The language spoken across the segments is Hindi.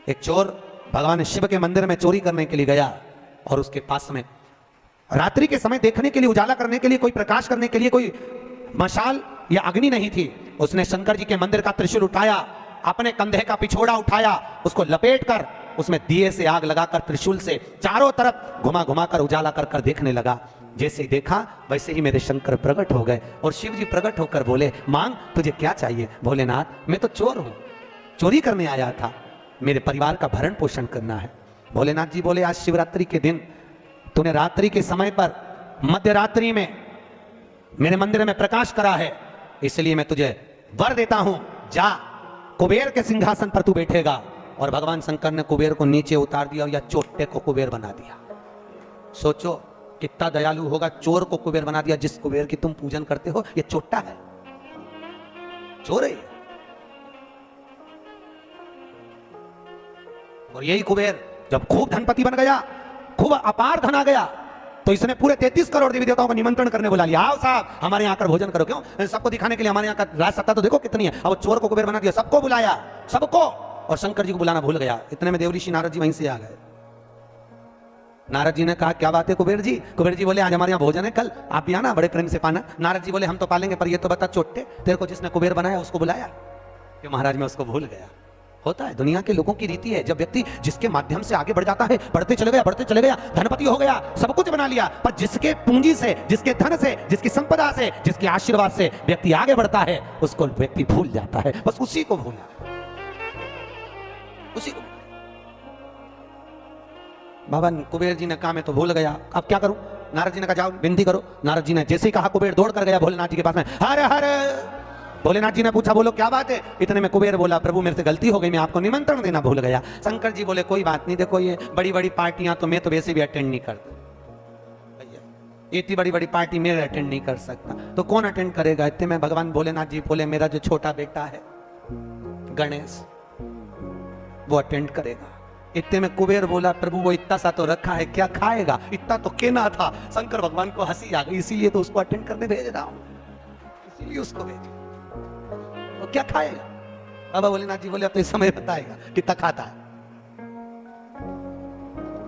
एक चोर भगवान शिव के मंदिर में चोरी करने के लिए गया और उसके पास में रात्रि के समय देखने के लिए, उजाला करने के लिए, कोई प्रकाश करने के लिए कोई मशाल या अग्नि नहीं थी। उसने शंकर जी के मंदिर का त्रिशूल उठाया, अपने कंधे का पिछोड़ा उठाया, उसको लपेट कर उसमें दिए से आग लगाकर त्रिशूल से चारों तरफ घुमा घुमा कर उजाला कर कर देखने लगा। जैसे ही देखा वैसे ही मेरे शंकर प्रकट हो गए और शिव जी प्रकट होकर बोले, मांग तुझे क्या चाहिए? भोलेनाथ मैं तो चोर हूं, चोरी करने आया था, मेरे परिवार का भरण पोषण करना है। भोलेनाथ जी बोले, आज शिवरात्रि के दिन तूने रात्रि के समय पर मध्य रात्रि में मेरे मंदिर में प्रकाश करा है, इसलिए मैं तुझे वर देता हूं, जा कुबेर के सिंहासन पर तू बैठेगा। और भगवान शंकर ने कुबेर को नीचे उतार दिया और या चोटे को कुबेर बना दिया। सोचो कितना दयालु होगा, चोर को कुबेर बना दिया। जिस कुबेर की तुम पूजन करते हो ये चोट्टा है, चोर है। और यही कुबेर जब खूब धनपति बन गया, खूब अपार धन आ गया, तो इसने पूरे 33 करोड़ देवी देवताओं को निमंत्रण करने बुला लिया, आओ साहब हमारे यहाँ आकर भोजन करो। क्यों? सबको दिखाने के लिए, हमारे यहाँ का राज सत्ता तो देखो कितनी है। अब चोर को कुबेर बना दिया, सबको बुलाया, सबको, और शंकर जी को बुलाना भूल गया। इतने में देवऋषि नारद जी वहीं से आ गए। नारद जी ने कहा, क्या बात है कुबेर जी? कुबेर जी बोले, आज हमारे यहाँ भोजन है, कल आप भी आना, बड़े प्रेम से पाना। नारद जी बोले, हम तो पालेंगे, पर ये तो बता चोट्टे, तेरे को जिसने कुबेर बनाया उसको बुलाया कि? महाराज मैं उसको भूल गया। होता है, दुनिया के लोगों की रीति है, जब व्यक्ति जिसके माध्यम से आगे बढ़ जाता है, बढ़ते चले गया, धनपति हो गया, सब कुछ बना लिया, पर जिसके पूंजी से, जिसके धन से, जिसकी संपदा से, जिसके आशीर्वाद से व्यक्ति आगे बढ़ता है, उसको व्यक्ति भूल जाता है। बस उसी को भूला, उसी को। बाबा कुबेर जी ने कहा मैं तो भूल गया, अब क्या करूं? नारद जी ने कहा जाओ विनती करो। नारद जी ने जैसे ही कहा, कुबेर दौड़ कर गया भोलेनाथ जी के पास में, हर हर। भोलेनाथ जी ने पूछा, बोलो क्या बात है? इतने में कुबेर बोला, प्रभु मेरे से गलती हो गई, मैं आपको निमंत्रण देना भूल गया। शंकर जी बोले, कोई बात नहीं, देखो ये बड़ी बड़ी पार्टियां तो मैं तो वैसे भी अटेंड नहीं करता, इतनी बड़ी बड़ी पार्टी मैं अटेंड नहीं कर सकता, तो कौन अटेंड करेगा? इतने में भगवान भोलेनाथ जी बोले, मेरा जो छोटा बेटा है गणेश, वो अटेंड करेगा। इतने में कुबेर बोला, प्रभु वो इतना सा तो रखा है, क्या खाएगा? इतना तो केना था। शंकर भगवान को हंसी आ गई, इसीलिए तो उसको अटेंड करने भेज रहा हूं, इसीलिए उसको भेज, वो क्या खाएगा? बाबा भोलेनाथ जी बोले, अब तो इस समय बताएगा कितना खाता है।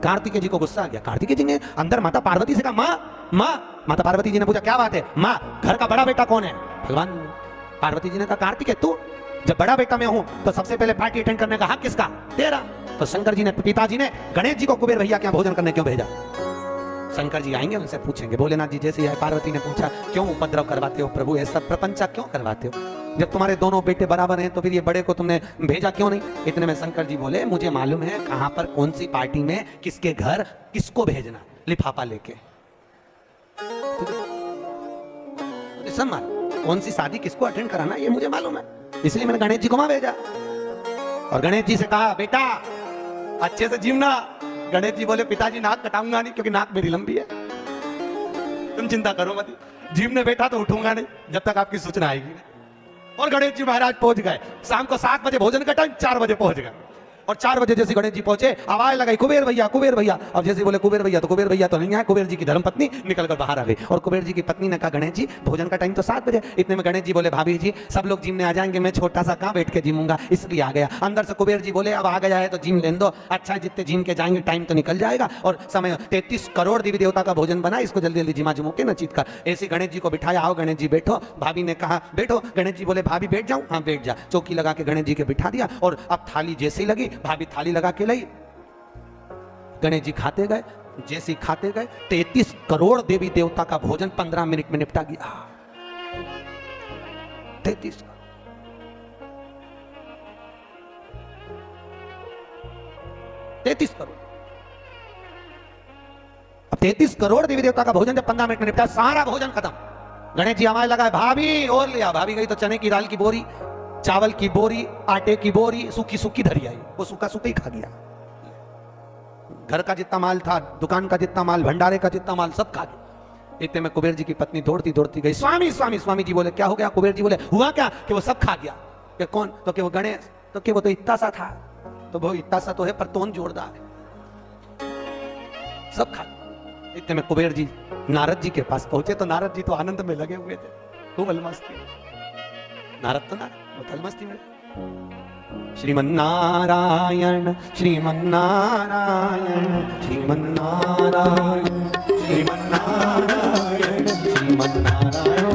कार्तिकेय जी को गुस्सा आ गया। कार्तिकेय जी ने अंदर माता पार्वती से कहा, माँ। माता पार्वती जी ने पूछा, क्या बात है? माँ घर का बड़ा बेटा कौन है? भगवान पार्वती जी ने कहा, कार्तिकेय तू, जब बड़ा बेटा मैं हूं तो सबसे पहले पार्टी अटेंड करने का हक किसका? तेरा। तो शंकर जी ने, पिताजी ने गणेश जी को कुबेर भैया क्या भोजन करने क्यों भेजा? शंकर जी आएंगे, उनसे पूछेंगे। भोलेनाथ जी जैसे आए, पार्वती ने पूछा, क्यों उपद्रव करवाते हो प्रभु, ऐसा प्रपंचा क्यों करवाते हो? जब तुम्हारे दोनों बेटे बराबर हैं तो फिर ये बड़े को तुमने भेजा क्यों नहीं? इतने में शंकर जी बोले, मुझे मालूम है कहां पर कौन सी पार्टी में किसके घर किसको भेजना, लिफाफा लेके। कौन सी शादी किसको अटेंड कराना ये मुझे मालूम है, इसलिए मैंने गणेश जी को वहां भेजा। और गणेश जी से कहा, बेटा अच्छे से जीवना। गणेश जी बोले, पिताजी नाक कटाऊंगा नहीं, क्योंकि नाक मेरी लंबी है, तुम चिंता करो मत, जीवने बैठा तो उठूंगा नहीं जब तक आपकी सूचना आएगी। और गणेश जी महाराज पहुंच गए। शाम को 7 बजे भोजन का टाइम, 4 बजे पहुंच गए। और 4 बजे जैसे गणेश जी पहुंचे, आवाज लगाई, कुबेर भैया, कुबेर भैया। अब जैसे बोले कुबेर भैया, तो कुबेर भैया तो नहीं आए। कुबेर जी की धर्मपत्नी निकल कर बाहर आ गई। और कुबेर जी की पत्नी ने कहा, गणेश जी भोजन का टाइम तो 7 बजे। इतने में गणेश जी बोले, भाभी जी सब लोग जिमने आ जाएंगे, मैं छोटा सा कहां बैठ के जिमूंगा, इसलिए आ गया। अंदर से कुबेर जी बोले, अब आ गया है तो जिम लेने दो। अच्छा जितने जिम के जाएंगे टाइम तो निकल जाएगा, और समय 33 करोड़ देवी देवता का भोजन बना, इसको जल्दी जल्दी जिमा जुमू के नचीत कर। ऐसे गणेश जी को बिठाया, आओ गणेश जी बैठो। भाभी ने कहा बैठो। गणेश जी बोले, भाभी बैठ जाऊं? हाँ बैठ जा। चौकी लगा के गणेश जी के बिठा दिया। और अब थाली जैसे ही लगी, भाभी थाली लगा के लाई, गणेश जी खाते गए। जैसे ही खाते गए, 33 करोड़ देवी देवता का भोजन 15 मिनट में निपटा गया। 33 करोड़। अब 33 करोड़ देवी देवता का भोजन जब 15 मिनट में निपटा, सारा भोजन खत्म। गणेश जी आवाज लगाए, भाभी और लिया। भाभी गई तो चने की दाल की बोरी, चावल की बोरी, आटे की बोरी, सूखी सूखी धरी आई। वो सूखा सूखा ही खा गया। घर का जितना माल था, दुकान का जितना माल, भंडारे का जितना माल, सब खा गया। इतने में कुबेर जी की पत्नी दौड़ती दौड़ती गई, स्वामी स्वामी। स्वामी जी बोले, क्या हो गया? कुबेर जी बोले, हुआ क्या कि वो सब खा गया। कि कौन? तो कि वो गणेश। तो कि वो तो इतना सा था। तो वो इतना सा तो है पर तोन जोरदार है, सब खा गया। इतने में कुबेर जी नारद जी के पास पहुंचे तो नारद जी तो आनंद में लगे हुए थे, खूब अलमस्ती। नारद तो नारद वो अलमस्ती में। श्रीमन्नारायण श्रीमन्नारायण श्रीमन्नारायण श्रीमन्नारायण श्रीमन्नारायण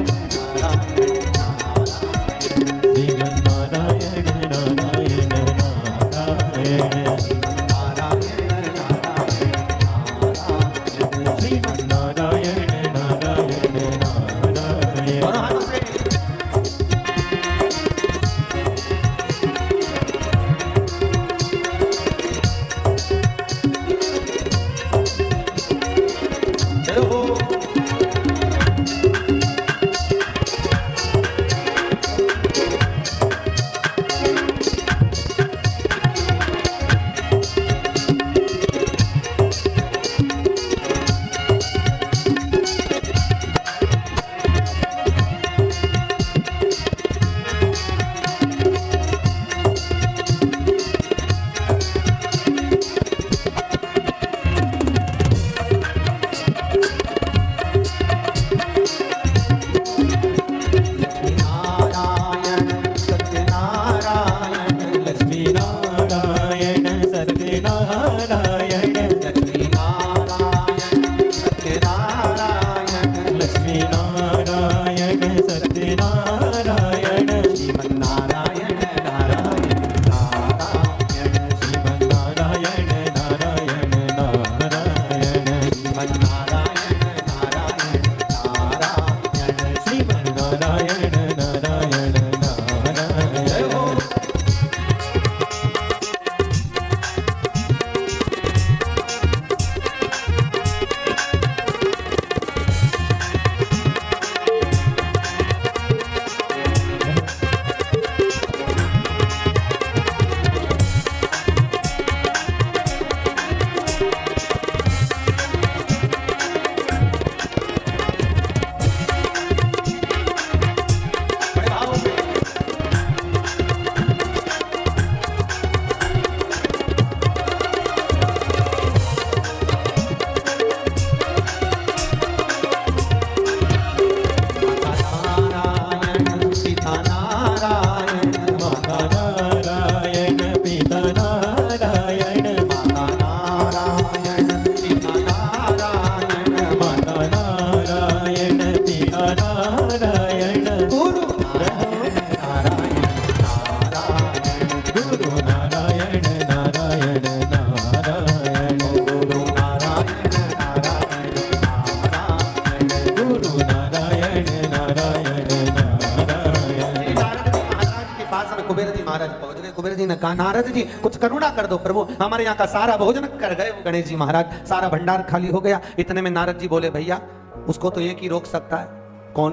कुबेर जी ने कहा नारद जी कुछ करुणा कर दो प्रभु, हमारे यहाँ का सारा भोजन कर गए वो गणेश जी महाराज, सारा भंडार खाली हो गया। इतने में नारद जी बोले भैया उसको तो एक ही रोक सकता है। कौन?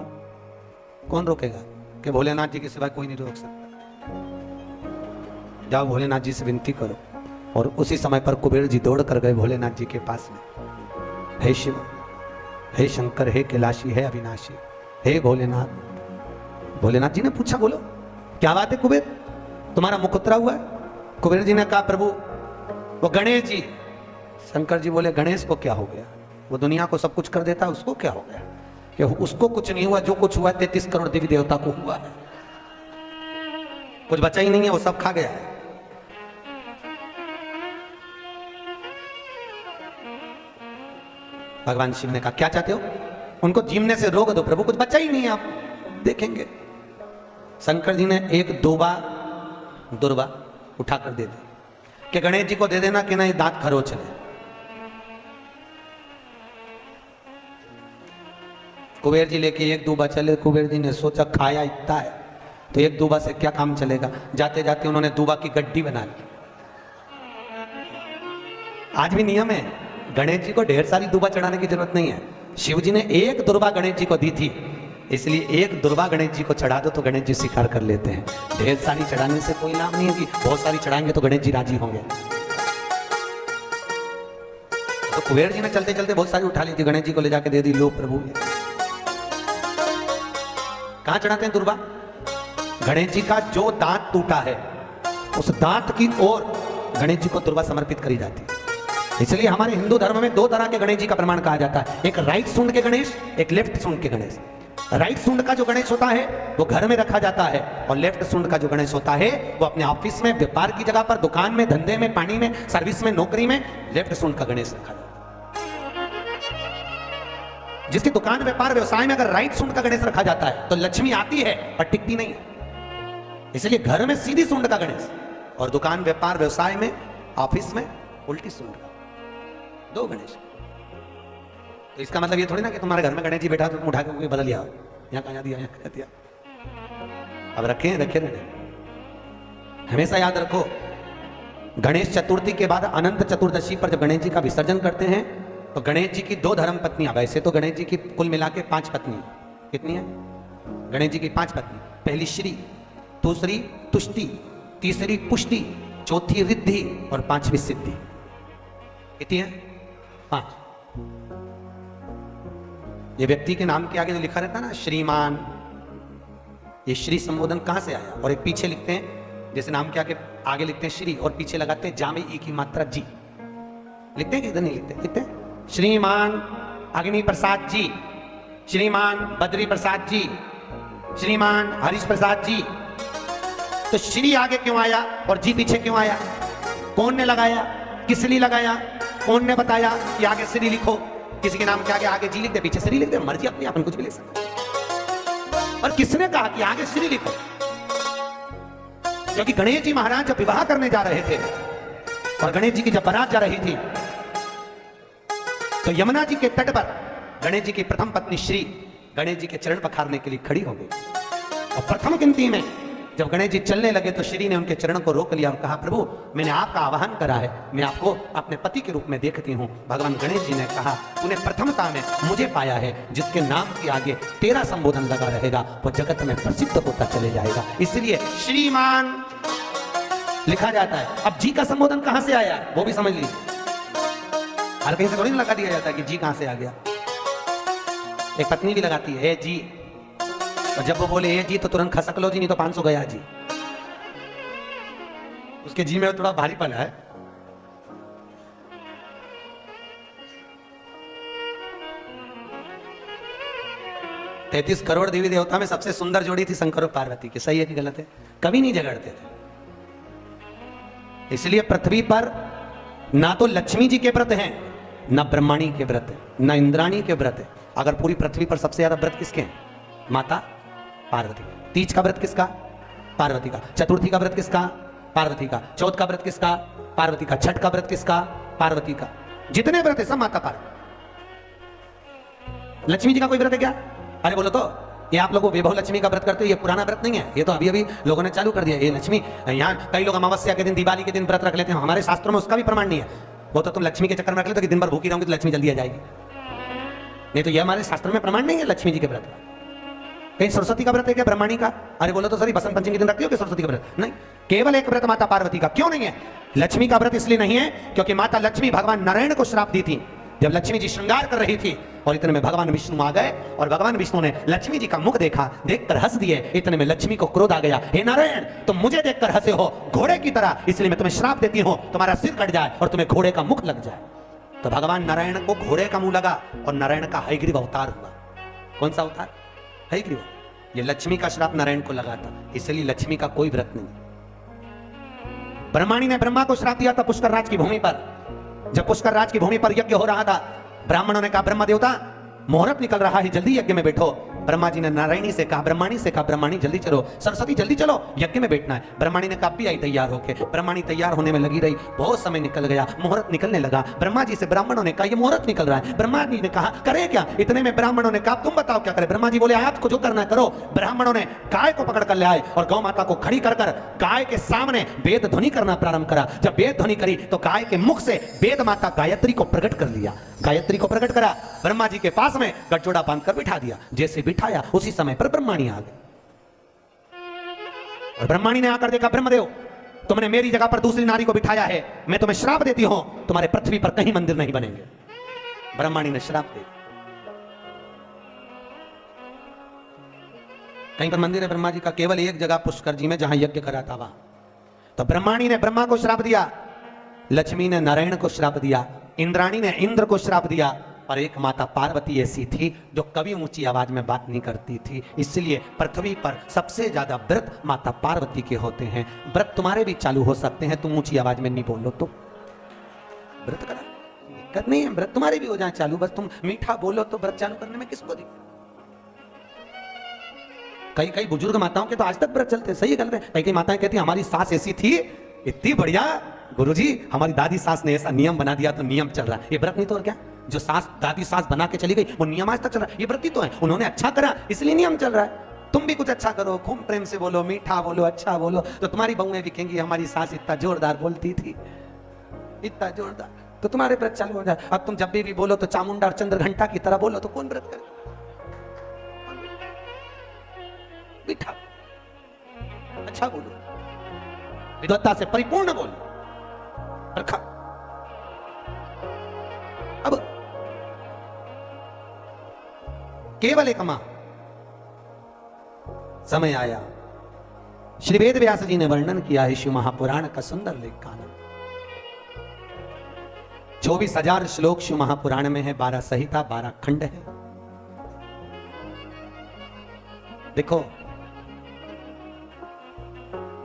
कौन रोकेगा? कि भोलेनाथ जी के सिवाय कोई नहीं रोक सकता। जाओ भोलेनाथ जी से विनती करो। और उसी समय पर कुबेर जी दौड़ कर गए भोलेनाथ जी के पास में। हे शिव, हे शंकर, हे कैलाशी, हे अविनाशी, हे भोलेनाथ। भोलेनाथ जी ने पूछा बोलो क्या बात है कुबेर, तुम्हारा मुख उतरा हुआ है? कुबेर जी ने कहा प्रभु वो गणेश जी। शंकर जी बोले गणेश को क्या हो गया? वो दुनिया को सब कुछ कर देता है, उसको क्या हो गया? कि उसको कुछ नहीं हुआ, जो कुछ हुआ 33 करोड़ देवी देवता को हुआ है, कुछ बचा ही नहीं है, वो सब खा गया है। भगवान शिव ने कहा क्या चाहते हो? उनको जीमने से रोक दो प्रभु, कुछ बचा ही नहीं है, आप देखेंगे। शंकर जी ने एक दुर्वा उठाकर दे दी कि गणेश जी को दे देना कि नहीं दांत खरोच ले। कुबेर जी लेके एक दूबा चले। कुबेर जी ने सोचा खाया इतना है तो एक दूबा से क्या काम चलेगा। जाते जाते उन्होंने दूबा की गड्डी बना ली। आज भी नियम है, गणेश जी को ढेर सारी दूबा चढ़ाने की जरूरत नहीं है। शिव जी ने एक दुर्वा गणेश जी को दी थी, इसलिए एक दुर्वा गणेश जी को चढ़ा दो तो गणेश जी स्वीकार कर लेते हैं। ढेर सारी चढ़ाने से कोई लाभ नहीं है कि बहुत सारी चढ़ाएंगे तो गणेश जी राजी होंगे। तो कुबेर जी ने चलते चलते बहुत सारी उठा ली थी, गणेश जी को ले जाके दे दी। लो प्रभु। कहां चढ़ाते हैं दुर्वा? गणेश जी का जो दांत टूटा है उस दांत की ओर गणेश जी को दुर्वा समर्पित करी जाती है। इसलिए हमारे हिंदू धर्म में दो तरह के गणेश जी का प्रमाण कहा जाता है, एक राइट सूंड के गणेश, एक लेफ्ट सूंड के गणेश। राइट सूंड का जो गणेश होता है वो घर में रखा जाता है, और लेफ्ट सूंड का जो गणेश होता है वो अपने ऑफिस में, व्यापार की जगह पर, दुकान में, धंधे में, पानी में, सर्विस में, नौकरी में लेफ्ट सूंड का गणेश रखा जाता है। जिसकी दुकान, व्यापार, व्यवसाय में अगर राइट सूंड का गणेश रखा जाता है तो लक्ष्मी आती है पर टिकती नहीं है। इसलिए घर में सीधी सूंड का गणेश और दुकान, व्यापार, व्यवसाय में, ऑफिस में उल्टी सूंड का, दो गणेश। तो इसका मतलब ये थोड़ी ना कि तुम्हारे घर में गणेश जी बैठा तो तुम उठा के कोई बदल लिया, यहाँ कहाँ दिया, यहाँ कहाँ दिया। अब रखे रहने। हमेशा याद रखो, गणेश चतुर्थी के बाद अनंत चतुर्दशी पर जब गणेश जी का विसर्जन करते हैं तो गणेश जी की 2 धर्म पत्नियां, वैसे तो गणेश जी की कुल मिला के 5 पत्नी, कितनी है गणेश जी की? 5 पत्नी। पहली श्री, दूसरी तुष्टि, तीसरी पुष्टि, चौथी रिद्धि और 5वीं सिद्धि। कितनी है? 5। ये व्यक्ति के नाम के आगे जो लिखा रहता है ना श्रीमान, ये श्री संबोधन कहां से आया? और एक पीछे लिखते हैं, जैसे नाम के आगे लिखते हैं श्री और पीछे लगाते हैं जामे ई की मात्रा जी। लिखते हैं कि इधर नहीं लिखते? लिखते हैं श्रीमान अग्नि प्रसाद जी, श्रीमान बद्री प्रसाद जी, श्रीमान हरीश प्रसाद जी। तो श्री आगे क्यों आया और जी पीछे क्यों आया? कौन ने लगाया? किस लिए लगाया? कौन ने बताया कि आगे श्री लिखो? किसी के नाम के आगे जी लिख दे, पीछे श्री लिख दे, मर्जी अपनी, अपन कुछ भी लिख सकते। और किसने कहा कि आगे श्री लिखो? क्योंकि गणेश जी महाराज जब विवाह करने जा रहे थे और गणेश जी की जब बारात जा रही थी तो यमुना जी के तट पर गणेश जी की प्रथम पत्नी श्री गणेश जी के चरण पखारने के लिए खड़ी हो गई। और प्रथम गिनती में जब गणेश जी चलने लगे तो श्री ने उनके चरण को रोक लिया और कहा, प्रभु मैंने आपका आवाहन करा है, मैं आपको अपने पति के रूप में देखती हूँ। भगवान गणेश जी ने कहा, तूने प्रथमता में मुझे पाया है, जिसके नाम के आगे तेरा संबोधन लगा रहेगा वो जगत में प्रसिद्ध होता चले जाएगा। इसलिए श्रीमान लिखा जाता है। अब जी का संबोधन कहां से आया वो भी समझ लीजिए। हर कहीं से थोड़ी लगा दिया जाता है कि जी कहां से आ गया। एक पत्नी भी लगाती है जी, और जब वो बोले जी तो तुरंत खसक लो जी, नहीं तो 500 गया जी। उसके जी में थोड़ा भारीपन है। तैतीस करोड़ देवी देवता में सबसे सुंदर जोड़ी थी शंकर और पार्वती की। सही है कि गलत है? कभी नहीं झगड़ते थे। इसलिए पृथ्वी पर ना तो लक्ष्मी जी के व्रत हैं, ना ब्रह्माणी के व्रत है, ना इंद्राणी के व्रत है। अगर पूरी पृथ्वी पर सबसे ज्यादा व्रत किसके हैं? माता पार्वती। तीज का व्रत किसका? पार्वती का। चतुर्थी का व्रत किसका? पार्वती का। चौथ का व्रत किसका? पार्वती का। छठ का व्रत किसका? पार्वती का। जितने व्रत है सब माता पार्वती। लक्ष्मी जी का कोई व्रत है क्या? अरे बोलो तो, ये आप लोगों वैभव लक्ष्मी का व्रत करते हो, ये पुराना व्रत नहीं है, ये तो अभी अभी लोगों ने चालू कर दिया। ये लक्ष्मी, यहाँ कई लोग अमावस्या के दिन, दिवाली के दिन व्रत रख लेते हैं, हमारे शास्त्रों में उसका भी प्रमाण नहीं है। वो तो तुम लक्ष्मी के चक्कर में रख लेते हो कि दिन भर भूखी रहूंगी तो लक्ष्मी जल्दी आ जाएगी। नहीं तो ये हमारे शास्त्रों में प्रमाण नहीं है लक्ष्मी जी के व्रत का। कहीं सरस्वती का व्रत है क्या ब्रह्माणी का? अरे बोलो तो सर, बसंत पंचमी के दिन रखती हो कि सरस्वती का व्रत? नहीं, केवल एक व्रत माता पार्वती का। क्यों नहीं है? लक्ष्मी का व्रत इसलिए नहीं है क्योंकि माता लक्ष्मी भगवान नारायण को श्राप दी थी। जब लक्ष्मी जी श्रृंगार कर रही थी और इतने में भगवान विष्णु आ गए और भगवान विष्णु ने लक्ष्मी जी का मुख देखा, देखकर हंस दिए। इतने में लक्ष्मी को क्रोध आ गया, हे नारायण तुम मुझे देखकर हंसे हो घोड़े की तरह, इसलिए मैं तुम्हें श्राप देती हूं, तुम्हारा सिर कट जाए और तुम्हें घोड़े का मुख लग जाए। तो भगवान नारायण को घोड़े का मुंह लगा और नारायण का हयग्रीव अवतार हुआ। कौन सा अवतार? हयग्रीव। ये लक्ष्मी का श्राप नारायण को लगा था, इसलिए लक्ष्मी का कोई व्रत नहीं। ब्रह्माणी ने ब्रह्मा को श्राप दिया था पुष्कर राज की भूमि पर। जब पुष्कर राज की भूमि पर यज्ञ हो रहा था, ब्राह्मणों ने कहा ब्रह्मा देवता मुहूर्त निकल रहा है, जल्दी यज्ञ में बैठो। ब्रह्मा जी ने नारायणी से कहा, ब्रह्माणी से कहा, ब्रह्माणी जल्दी चलो, सरस्वती जल्दी चलो, यज्ञ में बैठना है। ब्रह्माणी ने कहा भी आई तैयार होके। ब्रह्माणी तैयार होने में लगी रही, बहुत समय निकल गया, मुहूर्त निकलने लगा। ब्रह्मा जी से ब्राह्मणों ने कहा ये मुहूर्त निकल रहा है। ब्रह्मा जी ने कहा करे क्या? इतने में ब्राह्मणों ने कहा तुम बताओ क्या करे? ब्रह्मा जी बोले आपको जो करना है करो। ब्राह्मणों ने गाय को पकड़ कर ले आए और गौ माता को खड़ी कर गाय के सामने वेद ध्वनि करना प्रारंभ करा। जब वेद ध्वनि करी तो गाय के मुख से वेद माता गायत्री को प्रकट कर लिया। गायत्री को प्रकट करा, ब्रह्मा जी के पास में गठजोड़ा बांधकर बिठा दिया। जैसे बिठाया उसी समय पर ब्रह्माणी आ गई और ब्रह्माणी ने आकर देखा, ब्रह्मदेव तुमने मेरी जगह पर दूसरी नारी को बिठाया है, मैं तुम्हें श्राप देती हूं, तुम्हारे पृथ्वी पर कहीं मंदिर नहीं बनेंगे। ब्रह्माणी ने श्राप दे। कहीं पर मंदिर है ब्रह्मा जी का? केवल एक जगह पुष्कर जी में, जहां यज्ञ करा था वहां। तो ब्रह्माणी ने ब्रह्मा को श्राप दिया, लक्ष्मी ने नारायण को श्राप दिया, इंद्राणी ने इंद्र को श्राप दिया, और एक माता पार्वती ऐसी थी जो कभी ऊंची आवाज में बात नहीं करती थी। इसलिए पृथ्वी पर सबसे ज्यादा व्रत माता पार्वती के होते हैं। व्रत तुम्हारे भी चालू हो सकते हैं, तुम ऊंची आवाज में नहीं बोलो तो व्रत करा दिक्कत नहीं है। व्रत तुम्हारे भी हो जाए चालू, बस तुम मीठा बोलो तो व्रत चालू करने में किसको दिक्कत। कई कई बुजुर्ग माताओं के तो आज तक व्रत चलते, सही गलत है। कई कई माताएं कहती हमारी सास ऐसी थी, इतनी बढ़िया गुरुजी, हमारी दादी सास ने ऐसा नियम बना दिया तो नियम चल रहा है। ये व्रत नहीं तो और क्या? जो सास दादी सास बना के चली गई वो नियम आज तक चल रहा है। ये व्रत ही तो है, उन्होंने अच्छा करा इसलिए नियम चल रहा है। तुम भी कुछ अच्छा करो, खूब प्रेम से बोलो, मीठा बोलो, अच्छा बोलो, तो तुम्हारी बहुएं दिखेंगी हमारी सास इतना जोरदार बोलती थी, इतना जोरदार, तो तुम्हारे व्रत चालू हो जाए। अब तुम जब भी बोलो तो चामुंडा और चंद्र घंटा की तरह बोलो तो कौन व्रत करे? मीठा अच्छा बोलो, विद्वत्ता से परिपूर्ण बोलो, रखा। अब केवल एक मां समय आया, श्री वेद व्यास जी ने वर्णन किया है शिव महापुराण का सुंदर लेख का नाम 24,000 श्लोक शिव महापुराण में है, 12 संहिता 12 खंड है। देखो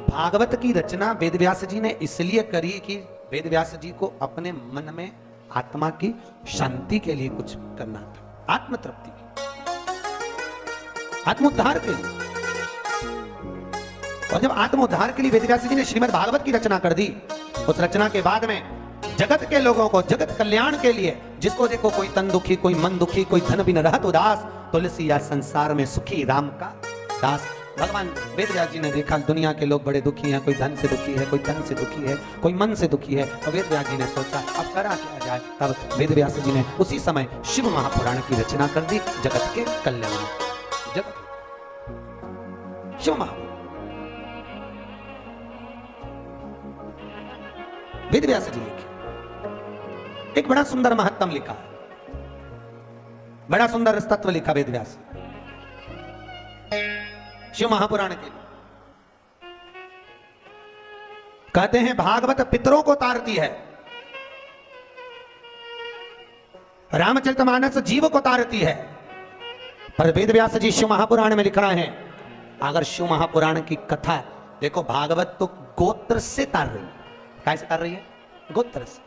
भागवत की रचना वेदव्यास जी ने इसलिए करी कि वेदव्यास जी को अपने मन में आत्मा की शांति के लिए कुछ करना था, आत्म तृप्ति की, आत्मोद्धार के लिए। और जब आत्मोद्धार के लिए वेदव्यास जी ने श्रीमद् भागवत की रचना कर दी, उस रचना के बाद में जगत के लोगों को जगत कल्याण के लिए, जिसको देखो कोई तन दुखी, कोई मन दुखी, कोई धन बिन रहत उदास, तुलसी या संसार में सुखी राम का दास। भगवान वेदव्यास जी ने देखा दुनिया के लोग बड़े दुखी हैं, कोई धन से दुखी है, कोई धन से दुखी है, कोई मन से दुखी है। तो वेदव्यास जी ने सोचा अब करा क्या जाए। तब वेदव्यास जी ने उसी समय शिव महापुराण की रचना कर दी, जगत के कल्याण, जगत शिव महापुराण। वेदव्यास जी लिखे, एक बड़ा सुंदर महत्तम लिखा, बड़ा सुंदर तत्व लिखा वेदव्यास शिव महापुराण के लिए। कहते हैं भागवत पितरों को तारती है, रामचरितमानस जीव को तारती है, पर वेदव्यास जी शिव महापुराण में लिख रहे हैं अगर शिव महापुराण की कथा देखो, भागवत तो गोत्र से तार रही है। कैसे तार रही है? गोत्र से।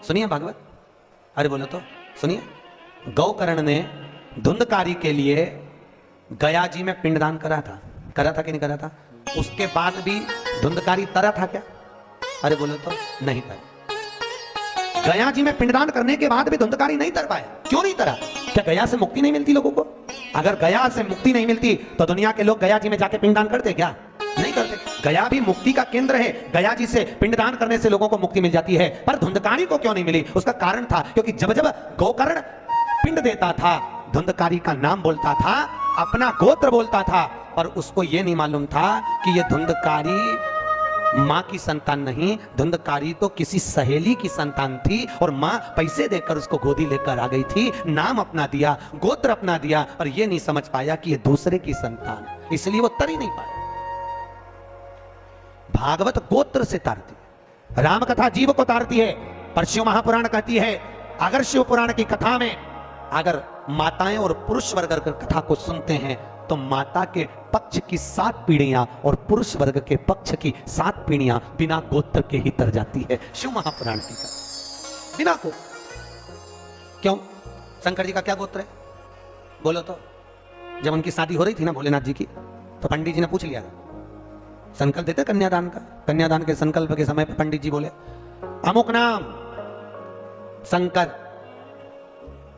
सुनिए भागवत, अरे बोलो तो सुनिए। गौकर्ण ने धुंधकारी के लिए गया जी में पिंडदान करा था कि नहीं करा था? उसके बाद भी धुंधकारी तरा था क्या? अरे बोलो तो नहीं तरा। गया जी में पिंडदान करने के बाद भी धुंधकारी नहीं तर पाया। क्यों नहीं तरा? क्या गया से मुक्ति नहीं मिलती लोगों को? अगर गया से मुक्ति नहीं मिलती तो दुनिया के लोग गया जी में जाके पिंडदान करते क्या? नहीं करते। गया भी मुक्ति का केंद्र है, गया जी से पिंडदान करने से लोगों को मुक्ति मिल जाती है, पर धुंधकारी को क्यों नहीं मिली? उसका कारण था क्योंकि जब जब गौकर्ण पिंड देता था, धुंधकारी का नाम बोलता था, अपना गोत्र बोलता था, पर उसको यह नहीं मालूम था कि यह धुंधकारी मां की संतान नहीं, धुंधकारी तो किसी सहेली की संतान थी और मां पैसे देकर उसको गोदी लेकर आ गई थी, नाम अपना दिया, गोत्र अपना दिया, और यह नहीं समझ पाया कि यह दूसरे की संतान, इसलिए वो तर ही नहीं पाया। भागवत गोत्र से तारती है, राम कथा जीव को तारती है, पर शिव महापुराण कहती है अगर शिव पुराण की कथा में अगर माताएं और पुरुष वर्ग अगर कथा को सुनते हैं तो माता के पक्ष की 7 पीढ़ियां और पुरुष वर्ग के पक्ष की 7 पीढ़ियां बिना गोत्र के ही तर जाती है। शिव महापुराण की कथा बिना को क्यों? शंकर जी का क्या गोत्र है बोलो तो? जब उनकी शादी हो रही थी ना भोलेनाथ जी की, तो पंडित जी ने पूछ लिया, संकल्प देते कन्यादान का, कन्यादान के संकल्प के समय पर पंडित जी बोले अमुक नाम शंकर,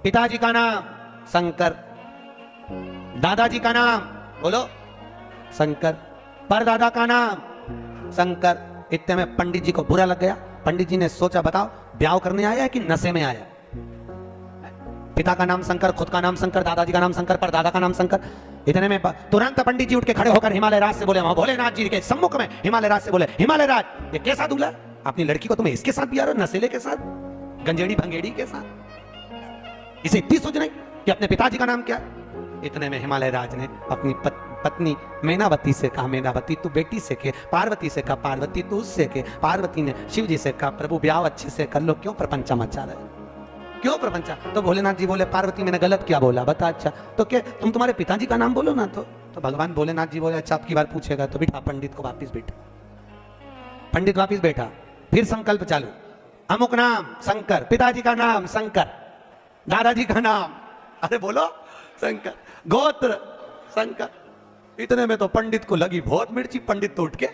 पिताजी का नाम शंकर, दादाजी का नाम बोलो शंकर, परदादा का नाम शंकर। इतने में पंडित जी को बुरा लग गया। पंडित जी ने सोचा बताओ ब्याह करने आया कि नशे में आया? पिता का नाम शंकर, खुद का नाम शंकर, दादाजी का नाम शंकर, परदादा का नाम शंकर। इतने में तुरंत पंडित जी उठ के खड़े होकर हिमालय राज से बोले, वहां भोलेनाथ जी के सम्मुख में हिमालय राज से बोले, हिमालय राज ये कैसा दूल्हा? अपनी लड़की को तुम्हें इसके साथ बिया रहे हो, नशेले के साथ, गंजेड़ी भंगेड़ी के साथ? इसे इतनी सोच नहीं कि अपने पिताजी का नाम क्या? इतने में हिमालय राज ने अपनी पत्नी मैनावती से कहा, मैनावती तू बेटी से के, पार्वती से कहा, पार्वती तू उससे के। पार्वती ने शिव जी से कहा, प्रभु ब्याह अच्छे से कर लो, क्यों प्रपंचा मचा रहे? क्यों प्रपंचा? तो भोलेनाथ जी बोले पार्वती मैंने गलत क्या बोला बता। अच्छा तो क्या तुम तुम्हारे पिताजी का नाम बोलो ना। तो भगवान भोलेनाथ जी बोले अच्छा अब की बार पूछेगा तो बिठा पंडित को वापिस बैठा। पंडित वापिस बैठा, फिर संकल्प चालू, अमुक नाम शंकर, पिताजी का नाम शंकर, दादाजी का नाम अरे बोलो शंकर, गोत्र शंकर। इतने में तो पंडित को लगी बहुत मिर्ची। पंडित तो उठ के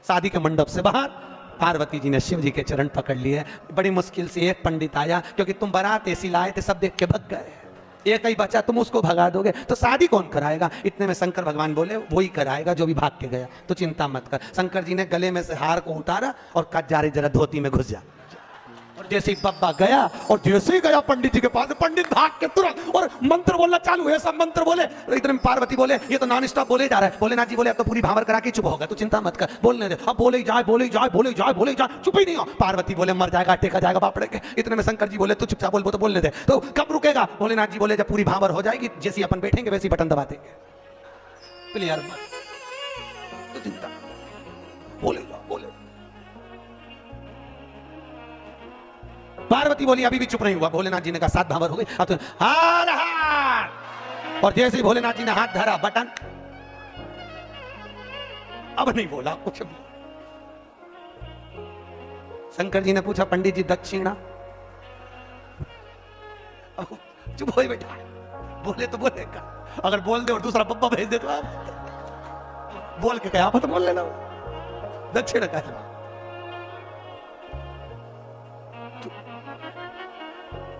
शादी के मंडप से बाहर, पार्वती जी ने शिव जी के चरण पकड़ लिए। बड़ी मुश्किल से एक पंडित आया, क्योंकि तुम बारात ऐसी लाए थे सब देख के भग गए, एक ही बचा, तुम उसको भगा दोगे तो शादी कौन कराएगा? इतने में शंकर भगवान बोले वही कराएगा जो भी भाग के गया, तो चिंता मत कर। शंकर जी ने गले में से हार को उतारा और कहा जा रही जरा धोती में घुस जा। और जैसे ही बब्बा गया और जैसे ही गया पंडित जी के पास, पंडित भाग के तुरंत और मंत्र बोलना चालू हुए, सब मंत्र बोले। इतने में पार्वती बोले ये तो नॉन स्टॉप बोले जा रहा है। भोलेनाथ जी बोले अब तो पूरी भावर करा के चुप होगा, तो चिंता मत कर, बोलने दे। अब बोले जाए बोले जाए बोले जाए बोले जाए, चुप ही नहीं हो। पार्वती बोले मर जाएगा टेका जाएगा बापड़े के। इतने में शंकर जी बोले तू चुपचाप बोल, तो बोलने दे। तो कब रुकेगा? भोलेनाथ जी बोले जब पूरी भावर हो जाएगी, जैसे अपन बैठेंगे वैसे बटन दबा देंगे, क्लियर मत, तो चिंता बोलेगा बोले। पार्वती बोली अभी भी चुप नहीं हुआ। भोलेनाथ जी ने कहा 7 भावर हो गई, अब तो हार हार। और जैसे ही भोलेनाथ जी ने हाथ धरा बटन, अब नहीं बोला कुछ भी। शंकर जी ने पूछा पंडित जी दक्षिणा, चुप हो बेटा, बोले तो बोलेगा, अगर बोल दे और दूसरा बब्बा भेज दे तो आप बोल के क्या मत बोल लेना, दक्षिणा का।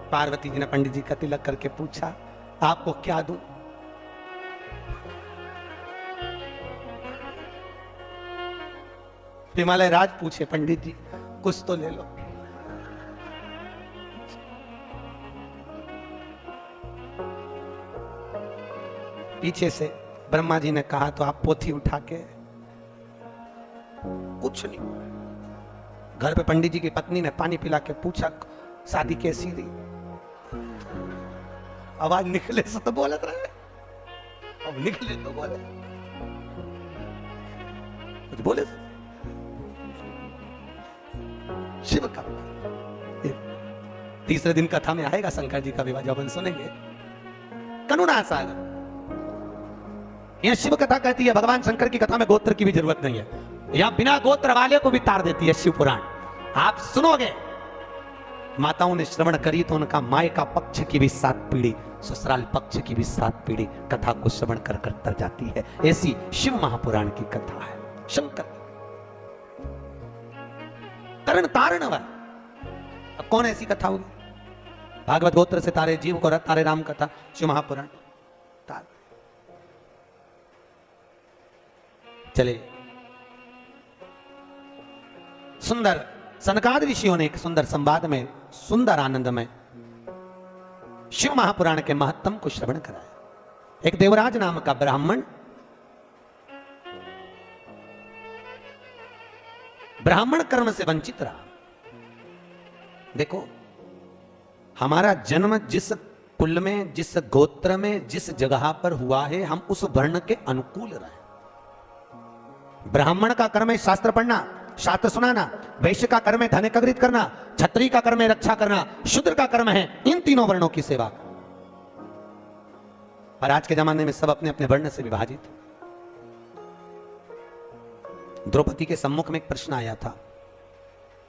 पार्वती जी ने पंडित जी का तिलक करके पूछा आपको क्या दूं? हिमालय राज पूछे पंडित जी कुछ तो ले लो। पीछे से ब्रह्मा जी ने कहा तो आप पोथी उठा के, कुछ नहीं। घर पे पंडित जी की पत्नी ने पानी पिला के पूछा शादी कैसी रही? आवाज निकले से तो बोलत रहे, अब निकले तो बोले, कुछ बोले शिव का। तीसरे दिन कथा में आएगा शंकर जी का विवाह, जब हम सुनेंगे करुणा सागर। यह शिव कथा कहती है, भगवान शंकर की कथा में गोत्र की भी जरूरत नहीं है, या बिना गोत्र वाले को भी तार देती है शिव पुराण। आप सुनोगे माताओं ने श्रवण करी तो उनका माय का पक्ष की भी 7 पीढ़ी, ससुराल पक्ष की भी 7 पीढ़ी कथा को श्रवण कर कर तर जाती है। ऐसी शिव महापुराण की कथा है। शंकर करण तारण, अब कौन ऐसी कथा होगी? भागवत गोत्र से तारे जीव को तारे राम कथा, शिव महापुराण तार। चले सुंदर सनकादि ऋषियों ने एक सुंदर संवाद में, सुंदर आनंद में शिव महापुराण के महत्व को श्रवण कराया। एक देवराज नाम का ब्राह्मण, ब्राह्मण कर्म से वंचित रहा। देखो हमारा जन्म जिस कुल में, जिस गोत्र में, जिस जगह पर हुआ है, हम उस वर्ण के अनुकूल रहे। ब्राह्मण का कर्म है शास्त्र पढ़ना, शास्त्र सुनाना, वैश्य का कर्म है धन एकत्रित करना, क्षत्रिय का कर्म है रक्षा करना, शूद्र का कर्म है इन तीनों वर्णों की सेवा। और आज के जमाने में सब अपने अपने वर्ण से विभाजित। द्रौपदी के सम्मुख में एक प्रश्न आया था,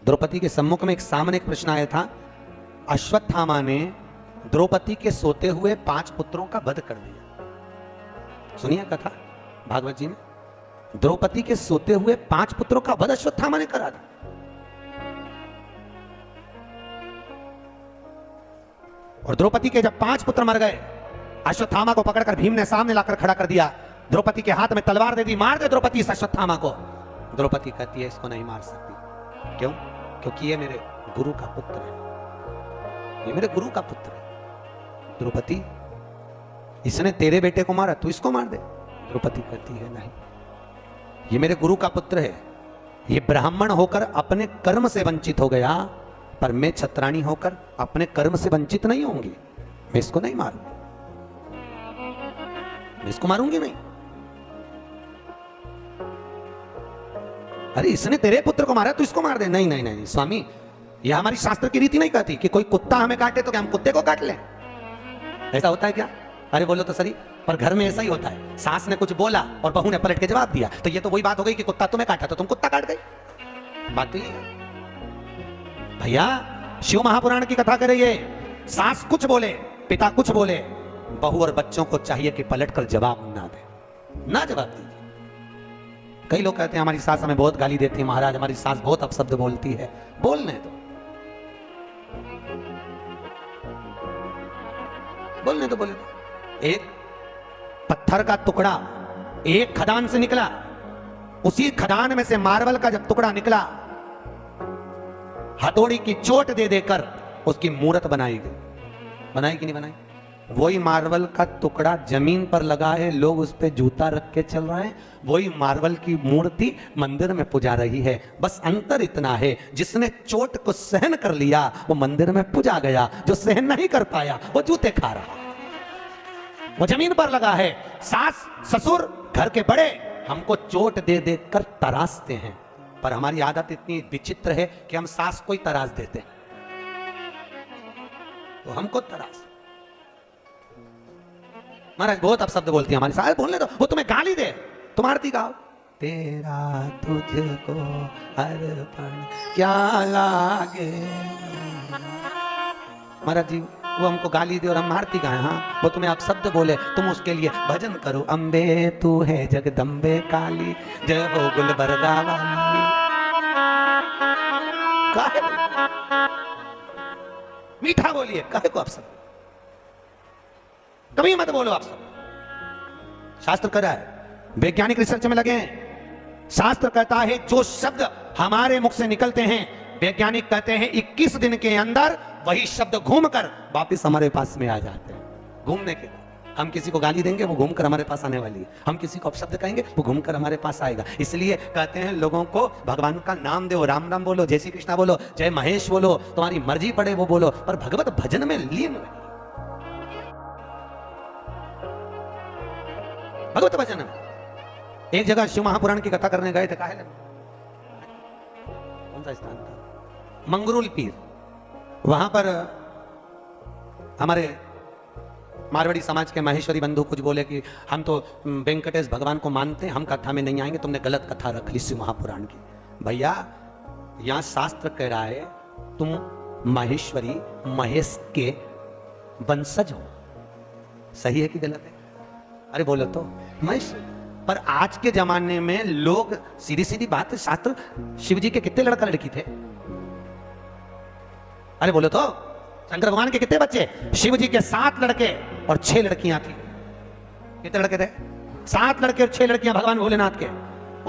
द्रौपदी के सम्मुख में एक सामने एक प्रश्न आया था। अश्वत्थामा ने द्रौपदी के सोते हुए 5 पुत्रों का वध कर दिया। सुनिए कथा भागवत जी में, द्रौपदी के सोते हुए 5 पुत्रों का वध अश्वत्थामा ने करा था। और द्रौपदी के जब 5 पुत्र मर गए, अश्वत्थामा को पकड़कर भीम ने सामने लाकर खड़ा कर दिया। द्रौपदी के हाथ में तलवार दे दी, मार दे द्रौपदी इस अश्वत्थामा को। द्रौपदी कहती है इसको नहीं मार सकती। क्यों? क्योंकि ये मेरे गुरु का पुत्र है, ये मेरे गुरु का पुत्र है। द्रौपदी इसने तेरे बेटे को मारा, तू इसको मार दे। द्रौपदी कहती है नहीं, ये मेरे गुरु का पुत्र है, ये ब्राह्मण होकर अपने कर्म से वंचित हो गया, पर मैं छत्राणी होकर अपने कर्म से वंचित नहीं होंगी, मैं इसको नहीं मारूंगी, मैं इसको मारूंगी नहीं। अरे इसने तेरे पुत्र को मारा, तू इसको मार दे। नहीं नहीं नहीं स्वामी, ये हमारी शास्त्र की रीति नहीं कहती कि कोई कुत्ता हमें काटे तो क्या हम कुत्ते को काट लें? ऐसा होता है क्या? अरे बोलो तो सही, पर घर में ऐसा ही होता है। सास ने कुछ बोला और बहू ने पलट के जवाब दिया, तो ये तो वही बात हो गई कि कुत्ता तुम्हें काटा तो तुम कुत्ता काट गई। बात तो ये है भैया। शिव महापुराण की कथा करिए, सास कुछ बोले, पिता कुछ बोले, बहू और बच्चों को चाहिए कि पलट कर जवाब ना दे, ना जवाब दीजिए। कई लोग कहते हैं हमारी सास हमें बहुत गाली देती है महाराज, हमारी सास बहुत अपशब्द बोलती है। बोलने दो, बोलने दो, बोले दो। एक पत्थर का टुकड़ा एक खदान से निकला, उसी खदान में से मार्बल का जब टुकड़ा निकला, हथौड़ी की चोट दे देकर उसकी मूर्त बनाई गई। बनाई कि नहीं बनाई? वही मार्बल का टुकड़ा जमीन पर लगा है, लोग उस पे जूता रख के चल रहे हैं, वही मार्बल की मूर्ति मंदिर में पूजा रही है। बस अंतर इतना है, जिसने चोट को सहन कर लिया वो मंदिर में पूजा गया, जो सहन नहीं कर पाया वो जूते खा रहा, वो जमीन पर लगा है। सास ससुर घर के बड़े हमको चोट दे दे कर तराशते हैं, पर हमारी आदत इतनी विचित्र है कि हम सास को ही तराश देते हैं, तो हमको तराश। महाराज बहुत अपशब्द बोलती है हमारी सास, बोलने दो, वो तुम्हें गाली दे, तुम आरती गाओ, तेरा तुझको अर्पण क्या लागे। महाराज जी वो हमको गाली दे और हम आरती गाएं, हाँ वो तुम्हें अपशब्द बोले, तुम उसके लिए भजन करो, अम्बे तू है जगदम्बे काली, जय हो गुलबर्गा वाली। काहे मीठा बोलिए, काहे को अपशब्द? कभी मत बोलो अपशब्द। शास्त्र कह रहा है, वैज्ञानिक रिसर्च में लगे हैं, शास्त्र कहता है जो शब्द हमारे मुख से निकलते हैं, वैज्ञानिक कहते हैं 21 दिन के अंदर वही शब्द घूमकर वापस हमारे पास में आ जाते हैं। घूमने के हम किसी को गाली देंगे वो घूमकर हमारे पास आने वाली है, हम किसी को अपशब्द कहेंगे वो घूमकर हमारे पास आएगा। इसलिए कहते हैं लोगों को भगवान का नाम दो, राम राम बोलो, जय श्री कृष्णा बोलो, जय महेश बोलो, तुम्हारी मर्जी पड़े वो बोलो, पर भगवत भजन में लीन रहिए। भगवत भजन में एक जगह शिव महापुराण की कथा करने गए थे, काहे कौन सा स्थान था? मंगरूल पीर। वहां पर हमारे मारवाड़ी समाज के महेश्वरी बंधु कुछ बोले कि हम तो वेंकटेश भगवान को मानते हैं, हम कथा में नहीं आएंगे, तुमने गलत कथा रख ली शिव महापुराण की। भैया यहां शास्त्र कह रहा है तुम महेश्वरी महेश के वंशज हो, सही है कि गलत है? अरे बोलो तो महेश। पर आज के जमाने में लोग सीधी सीधी बात, शास्त्र शिव जी के कितने लड़का लड़की थे? अरे बोलो तो शंकर भगवान के कितने बच्चे? शिव जी के 7 लड़के और 6 लड़कियां थी। कितने लड़के थे? 7 लड़के और 6 लड़कियां भगवान भोलेनाथ के।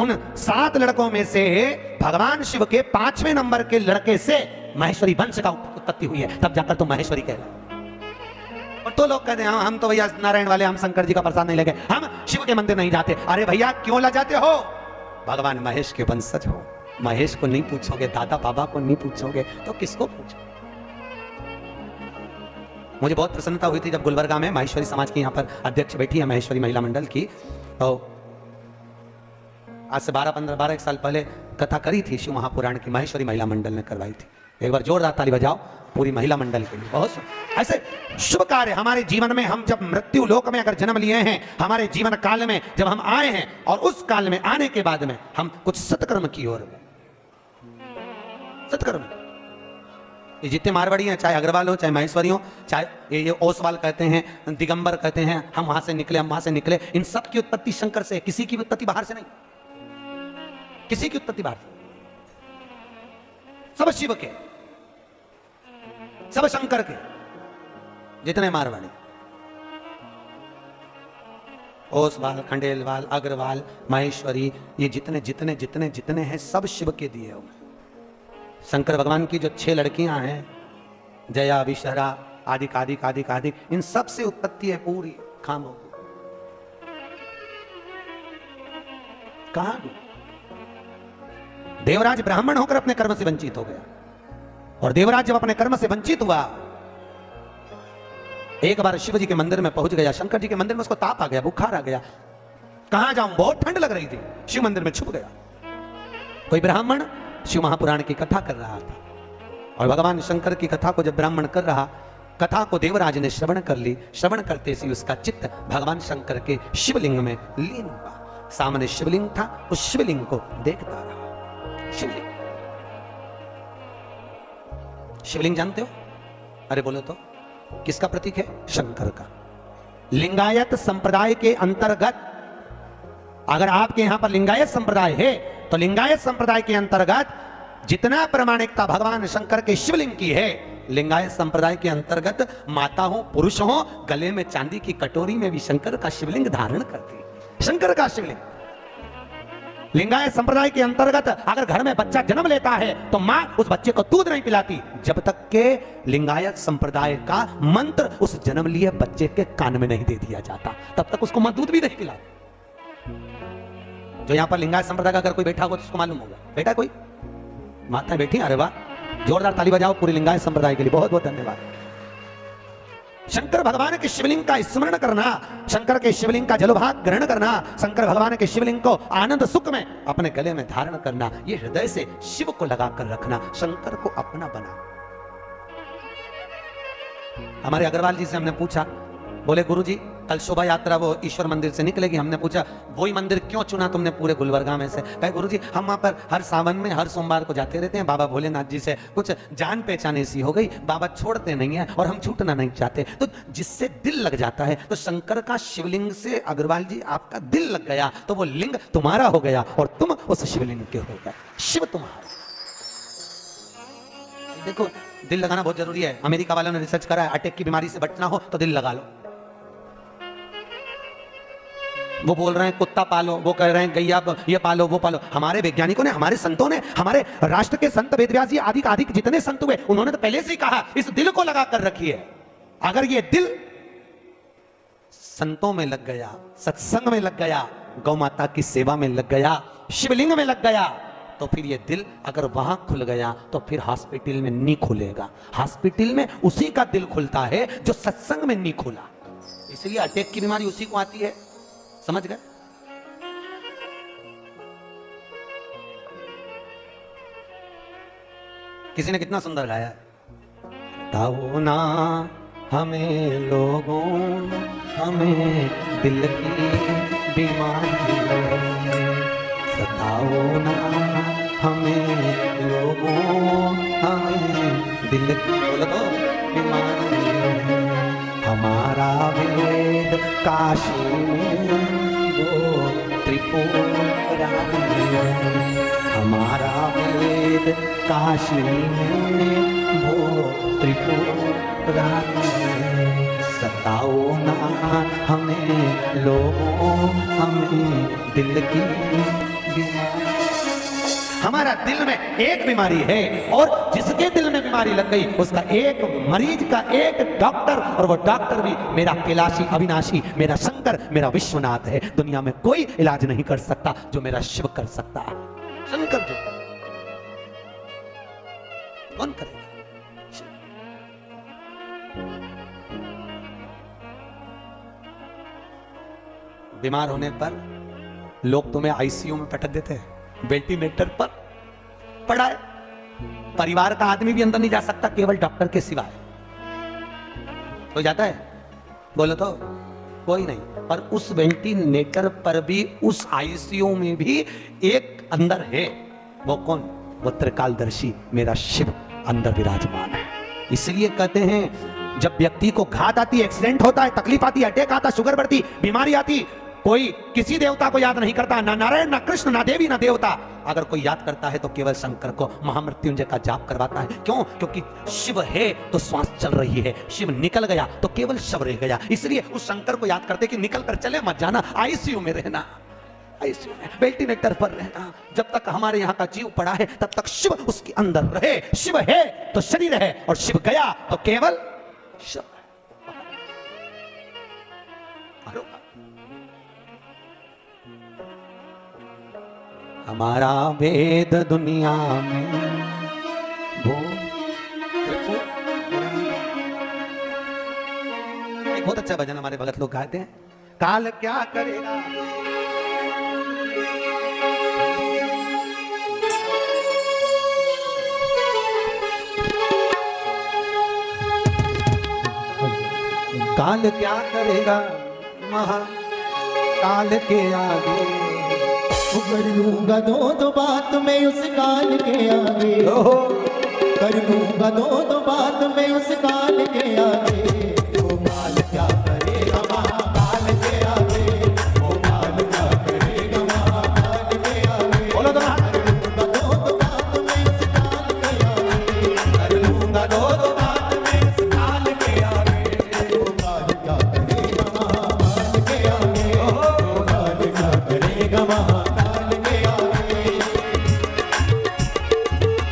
उन 7 लड़कों में से भगवान शिव के 5वें नंबर के लड़के से महेश्वरी वंश का उत्पत्ति हुई है, तब जाकर तो महेश्वरी कहलाए। और तो लोग कहते हैं हम तो भैया नारायण वाले, हम शंकर जी का प्रसाद नहीं लेंगे, हम शिव के मंदिर नहीं जाते। अरे भैया क्यों ला जाते हो? भगवान महेश के वंशज हो, महेश को नहीं पूछोगे, दादा बाबा को नहीं पूछोगे तो किसको पूछोगे? मुझे बहुत प्रसन्नता हुई थी जब गुलबर्गा में महेश्वरी समाज की यहाँ पर अध्यक्ष बैठी है महेश्वरी महिला मंडल की, तो आज से 12 साल पहले कथा करी थी शिव महापुराण की, महेश्वरी महिला मंडल ने करवाई थी। एक बार जोरदार ताली बजाओ पूरी महिला मंडल के लिए। बहुत ऐसे शुभ कार्य हमारे जीवन में, हम जब मृत्यु लोक में अगर जन्म लिए हैं, हमारे जीवन काल में जब हम आए हैं और उस काल में आने के बाद में हम कुछ सत्कर्म की ओर, सत्कर्म। ये जितने मारवाड़ी हैं, चाहे अग्रवाल हो, चाहे महेश्वरी हो, चाहे ये ओसवाल कहते हैं, दिगंबर कहते हैं, हम वहां से निकले, हम वहां से निकले, इन सब की उत्पत्ति शंकर से, किसी की उत्पत्ति बाहर से नहीं, किसी की उत्पत्ति बाहर से, सब शिव के, सब शंकर के। जितने मारवाड़ी, ओसवाल, खंडेलवाल, अग्रवाल, महेश्वरी, ये जितने जितने जितने जितने हैं सब शिव के दिए हुए। शंकर भगवान की जो 6 लड़कियां हैं, जया, विशहरा, आदि आदि आदि आदि, इन सब से उत्पत्ति है पूरी खामों की। कहां देवराज ब्राह्मण होकर अपने कर्म से वंचित हो गया, और देवराज जब अपने कर्म से वंचित हुआ, एक बार शिव जी के मंदिर में पहुंच गया, शंकर जी के मंदिर में उसको ताप आ गया, बुखार आ गया, कहां जाऊं, बहुत ठंड लग रही थी, शिव मंदिर में छुप गया। कोई ब्राह्मण शिव महापुराण की कथा कर रहा था, और भगवान शंकर की कथा को जब ब्राह्मण कर रहा, कथा को देवराज ने श्रवण कर ली। श्रवण करते ही उसका चित्त भगवान शंकर के शिवलिंग में लीन हुआ। सामने शिवलिंग था, उस शिवलिंग को देखता रहा। शिवलिंग, शिवलिंग जानते हो? अरे बोलो तो, किसका प्रतीक है? शंकर का। लिंगायत संप्रदाय के अंतर्गत, अगर आपके यहां पर लिंगायत संप्रदाय है तो लिंगायत संप्रदाय के अंतर्गत जितना प्रामाणिकता भगवान शंकर के शिवलिंग की है, लिंगायत संप्रदाय के अंतर्गत माता हो पुरुष हो, गले में चांदी की कटोरी में भी शंकर का शिवलिंग धारण करती। शंकर का शिवलिंग। लिंगायत संप्रदाय के अंतर्गत अगर घर में बच्चा जन्म लेता है तो मां उस बच्चे को दूध नहीं पिलाती जब तक के लिंगायत संप्रदाय का मंत्र उस जन्म लिए बच्चे के कान में नहीं दे दिया जाता, तब तक उसको मां दूध भी नहीं पिलाती। जो यहां पर लिंगायत संप्रदाय का अगर कोई बैठा होगा तो उसको मालूम होगा। बैठा कोई माता बैठी? अरे वाह, जोरदार ताली बजाओ पूरी लिंगायत संप्रदाय के लिए। बहुत बहुत धन्यवाद। शंकर भगवान के शिवलिंग का स्मरण करना, शंकर के शिवलिंग का जलभाग ग्रहण करना, शंकर भगवान के शिवलिंग को आनंद सुख में अपने गले में धारण करना, ये हृदय से शिव को लगाकर रखना, शंकर को अपना बना। हमारे अग्रवाल जी से हमने पूछा, बोले गुरुजी कल शोभा यात्रा वो ईश्वर मंदिर से निकलेगी। हमने पूछा वही मंदिर क्यों चुना तुमने पूरे गुलबर्गा में से? कहे गुरुजी हम वहां पर हर सावन में हर सोमवार को जाते रहते हैं, बाबा भोलेनाथ जी से कुछ जान पहचान ऐसी हो गई, बाबा छोड़ते नहीं है और हम छूटना नहीं चाहते। तो जिससे दिल लग जाता है, तो शंकर का शिवलिंग से अग्रवाल जी आपका दिल लग गया तो वो लिंग तुम्हारा हो गया और तुम उस शिवलिंग के हो गए, शिव तुम्हारा। देखो दिल लगाना बहुत जरूरी है। अमेरिका वालों ने रिसर्च करा है, अटैक की बीमारी से बचना हो तो दिल लगा लो। वो बोल रहे हैं कुत्ता पालो, वो कह रहे हैं गैया ये पालो वो पालो। हमारे वैज्ञानिकों ने, हमारे संतों ने, हमारे राष्ट्र के संत वेदव्यास जी आदि आदि जितने संत हुए, उन्होंने तो पहले से ही कहा इस दिल को लगा कर रखिए। अगर ये दिल संतों में लग गया, सत्संग में लग गया, गौ माता की सेवा में लग गया, शिवलिंग में लग गया, तो फिर ये दिल अगर वहां खुल गया तो फिर हॉस्पिटल में नहीं खुलेगा। हॉस्पिटल में उसी का दिल खुलता है जो सत्संग में नहीं खुला। इसलिए अटैक की बीमारी उसी को आती है, समझ गए? किसी ने कितना सुंदर गाया है, बताओ ना हमें लोगों, हमें दिल की बीमारी सताओ ना हमें लोगों, हमें दिल की बीमारी। हमारा वेद काशी में वो त्रिपुरा, हमारा वेद काशी में वो त्रिपुरा। सताओ ना हमें लोगों, हमें दिल की बीमारी। हमारा दिल में एक बीमारी है और जिसके दिल में बीमारी लग गई उसका एक मरीज का एक डॉक्टर, और वो डॉक्टर भी मेरा कैलाशी अविनाशी, मेरा शंकर, मेरा विश्वनाथ है। दुनिया में कोई इलाज नहीं कर सकता जो मेरा शिव कर सकता है। शंकर जो कौन करेगा? बीमार होने पर लोग तुम्हें आईसीयू में पटक देते हैं, वेंटिलेटर पर पड़ा है, परिवार का आदमी भी अंदर नहीं जा सकता केवल डॉक्टर के सिवाय। कोई जाता है? बोलो तो कोई नहीं। पर उस वेंटिलेटर पर भी, उस आईसीयू में भी एक अंदर है। वो कौन? वो त्रिकालदर्शी मेरा शिव अंदर विराजमान है। इसलिए कहते हैं जब व्यक्ति को घात आती, एक्सीडेंट होता है, तकलीफ आती, अटैक आता, शुगर बढ़ती, बीमारी आती, कोई किसी देवता को याद नहीं करता, ना नारायण, ना कृष्ण, ना देवी, ना देवता। अगर कोई याद करता है तो केवल शंकर को, महामृत्युंजय का जाप करवाता है। क्यों? क्योंकि शिव है तो श्वास चल रही है, शिव निकल गया तो केवल शव रह गया। इसलिए उस शंकर को याद करते कि निकल कर चले मत जाना, आईसीयू में रहना, आईसीयू में वेंटिलेटर पर रहना। जब तक हमारे यहाँ का जीव पड़ा है तब तक शिव उसके अंदर रहे। शिव है तो शरीर है, और शिव गया तो केवल शव। हमारा वेद दुनिया में वो एक बहुत अच्छा भजन हमारे भगत लोग गाते हैं, काल क्या करेगा। काल क्या करेगा महाकाल के आगे। कर लूंगा दो बात मैं उस काल के आगे, कर लूंगा दो बात मैं उस काल के आगे। वो काल क्या करेगा महाकाल के आगे, वो काल क्या करेगा महाकाल के आगे। बोलो तो दो बात मैं उस काल के आगे, कर लूंगा दो बात मैं उस काल के आगे। वो काल क्या करेगा महाकाल के आगे, वो काल क्या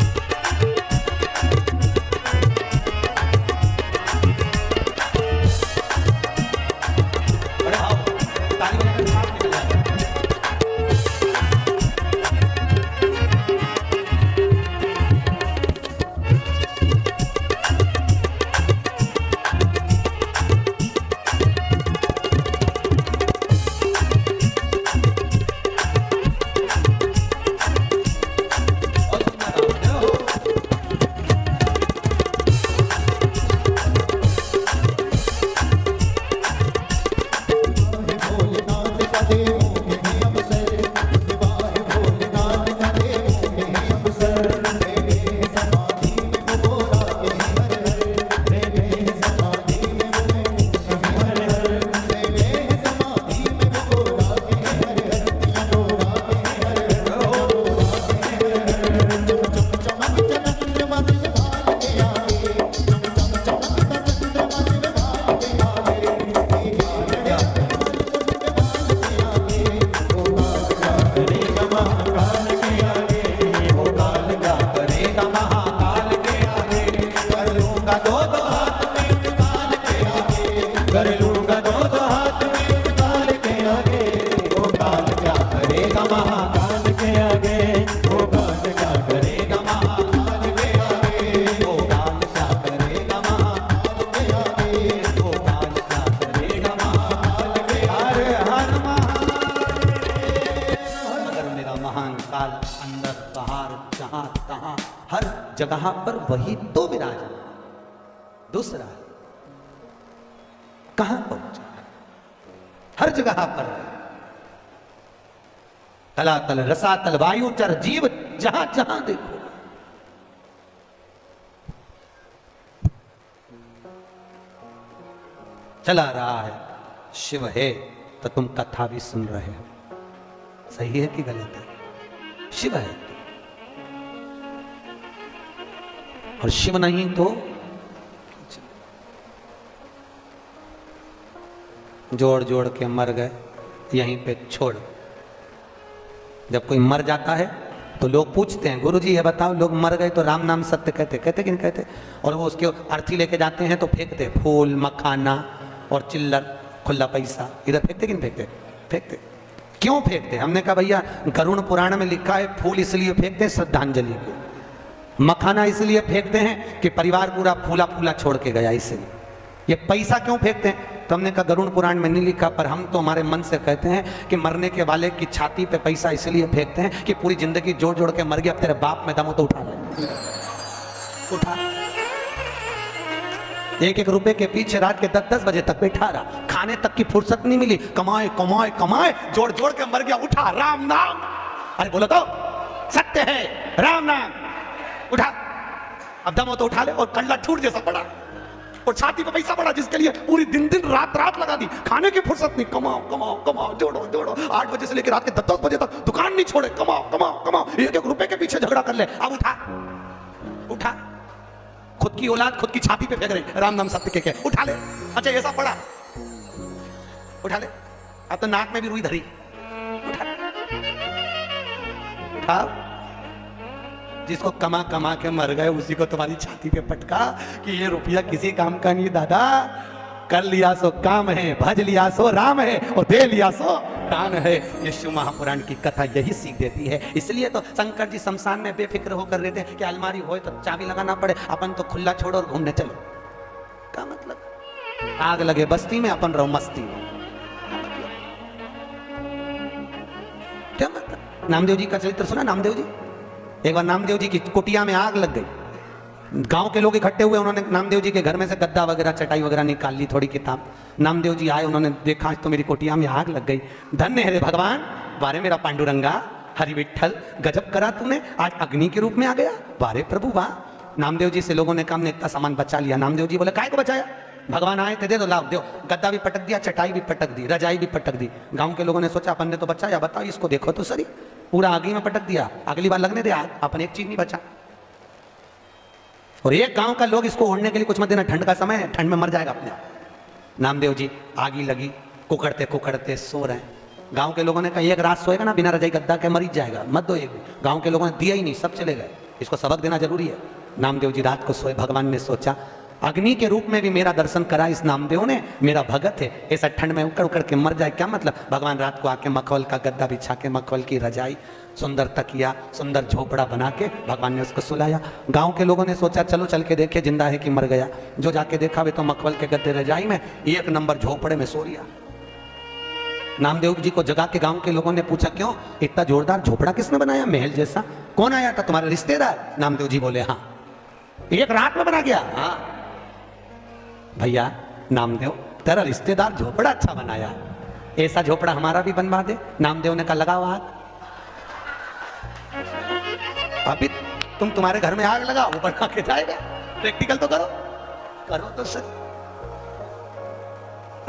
करेगा महाकाल। जगह पर वही तो विराज। दूसरा कहां पहुंचा, हर जगह पर तलातल रसातल वायुचर जीव जहां जहां देखो। चला रहा है शिव है तो तुम कथा भी सुन रहे हो। सही है कि गलत है? शिव है और शिव नहीं तो जोड़ जोड़ के मर गए, यहीं पे छोड़। जब कोई मर जाता है तो लोग पूछते हैं गुरुजी ये बताओ लोग मर गए तो राम नाम सत्य कहते कहते कि नहीं कहते? और वो उसके अर्थी लेके जाते हैं तो फेंकते, फूल मखाना और चिल्लर खुला पैसा इधर फेंकते कि नहीं फेंकते? फेंकते। क्यों फेंकते? हमने कहा भैया गरुड़ पुराण में लिखा है फूल इसलिए फेंकते हैं श्रद्धांजलि को, मखाना इसलिए फेंकते हैं कि परिवार पूरा फूला फूला छोड़ के गया इसलिए। ये पैसा क्यों फेंकते हैं? तो हमने कहा गरुड़ पुराण में नहीं लिखा, पर हम तो हमारे मन से कहते हैं कि मरने के वाले की छाती पे पैसा इसलिए फेंकते हैं कि पूरी जिंदगी जोड़ जोड़ के मर गया, तेरे बाप में दम हो तो उठा ले, उठा। एक एक रुपए के पीछे रात के 10-10 बजे तक बैठा रहा, खाने तक की फुर्सत नहीं मिली, कमाए कमाए कमाए जोड़ जोड़ के मर गया, उठा राम नाम। अरे बोलो तो सत्य है राम नाम, उठा। अब दम हो तो उठा ले। और कल्ला ठूट जैसा पड़ा और छाती पे पैसा पड़ा जिसके लिए पूरी दिन दिन रात रात लगा दी, खाने की फुर्सत नहीं, कमाओ कमाओ कमाओ जोड़ो जोड़ो, 8 बजे से लेकर रात के 10-10 बजे तक दुकान नहीं छोड़े, कमाओ कमाओ कमाओ, एक एक रुपए के पीछे झगड़ा कर ले। अब उठा उठा, खुद की औलाद खुद की छाती पे फेंक रही, राम नाम सत्य के उठा ले। अच्छा ऐसा पड़ा, उठा ले। अब तो नाक में भी रुई धरी, उठा उठा। जिसको कमा कमा के मर गए उसी को तुम्हारी छाती पे पटका कि ये रुपया किसी काम का नहीं दादा, कर लिया सो काम है, भज लिया सो राम है, और दे लिया सो दान है। ये शिव महापुराण की कथा यही सीख देती है। इसलिए तो शंकर जी शमशान में बेफिक्र होकर रहते हैं कि अलमारी हो तो चाबी लगाना पड़े, अपन तो खुला छोड़ो और घूमने चलो। क्या मतलब? आग लगे बस्ती में, अपन रहो मस्ती में। क्या मतलब? नामदेव जी का चरित्र सुना? नामदेव जी, एक बार नामदेव जी की कुटिया में आग लग गई, गांव के लोग इकट्ठे हुए, उन्होंने नामदेव जी के घर में से गद्दा वगैरह चटाई वगैरह निकाल ली, थोड़ी किताब। नामदेव जी आए, उन्होंने देखा आज तो मेरी कोटिया में आग लग गई। धन्य है रे भगवान, बारे मेरा पांडुरंगा, हरि विठल, गजब करा तूने, आज अग्नि के रूप में आ गया, बारे प्रभु वाह। नामदेव जी से लोगों ने कहा हमने इतना सामान बचा लिया। नामदेव जी बोले काय को बचाया, भगवान आए थे दे दो, लाओ दो। गद्दा भी पटक दिया, चटाई भी पटक दी, रजाई भी पटक दी। गांव के लोगों ने सोचा अपन ने तो बचाया, बताओ इसको देखो तो सही, पूरा आग में पटक दिया, अगली बार लगने दे आग, अपन एक चीज नहीं बचा। और एक गांव का लोग इसको ओढ़ने के लिए कुछ मत देना, ठंड का समय है, ठंड में मर जाएगा अपने आप। नामदेव जी आगी लगी, कुकड़ते कुकड़ते सो रहे हैं। गांव के लोगों ने कहा एक रात सोएगा ना बिना रजाई गद्दा के मरीज जाएगा, मत दो एक भी। गांव के लोगों ने दिया ही नहीं, सब चले गए, इसको सबक देना जरूरी है। नामदेव जी रात को सोए, भगवान ने सोचा अग्नि के रूप में भी मेरा दर्शन करा इस नामदेव ने, मेरा भगत है, ऐसा ठंड में उकड़ उकड़ के मर जाए क्या मतलब। भगवान रात को आके मखमल का गद्दा बिछा के, मखमल की रजाई, सुंदर तकिया, सुंदर झोपड़ा बना के भगवान ने उसको सुलाया। गांव के लोगों ने सोचा चलो चल के देखे जिंदा है कि मर गया। जो जाके देखा वे तो मखमल के गद्दे रजाई में एक नंबर झोपड़े में सो रिया। नामदेव जी को जगा के गांव के लोगों ने पूछा क्यों इतना जोरदार झोपड़ा किसने बनाया, महल जैसा, कौन आया था, तुम्हारे रिश्तेदार। नामदेव जी बोले हाँ। एक रात में बना गया, हाँ भैया नामदेव तेरा रिश्तेदार झोपड़ा अच्छा बनाया, ऐसा झोपड़ा हमारा भी बनवा दे। नामदेव ने कहा लगाओ आग, अभी तुम्हारे घर में आग लगाओ, वो बना के जाएगा, प्रैक्टिकल तो करो, करो तो सही।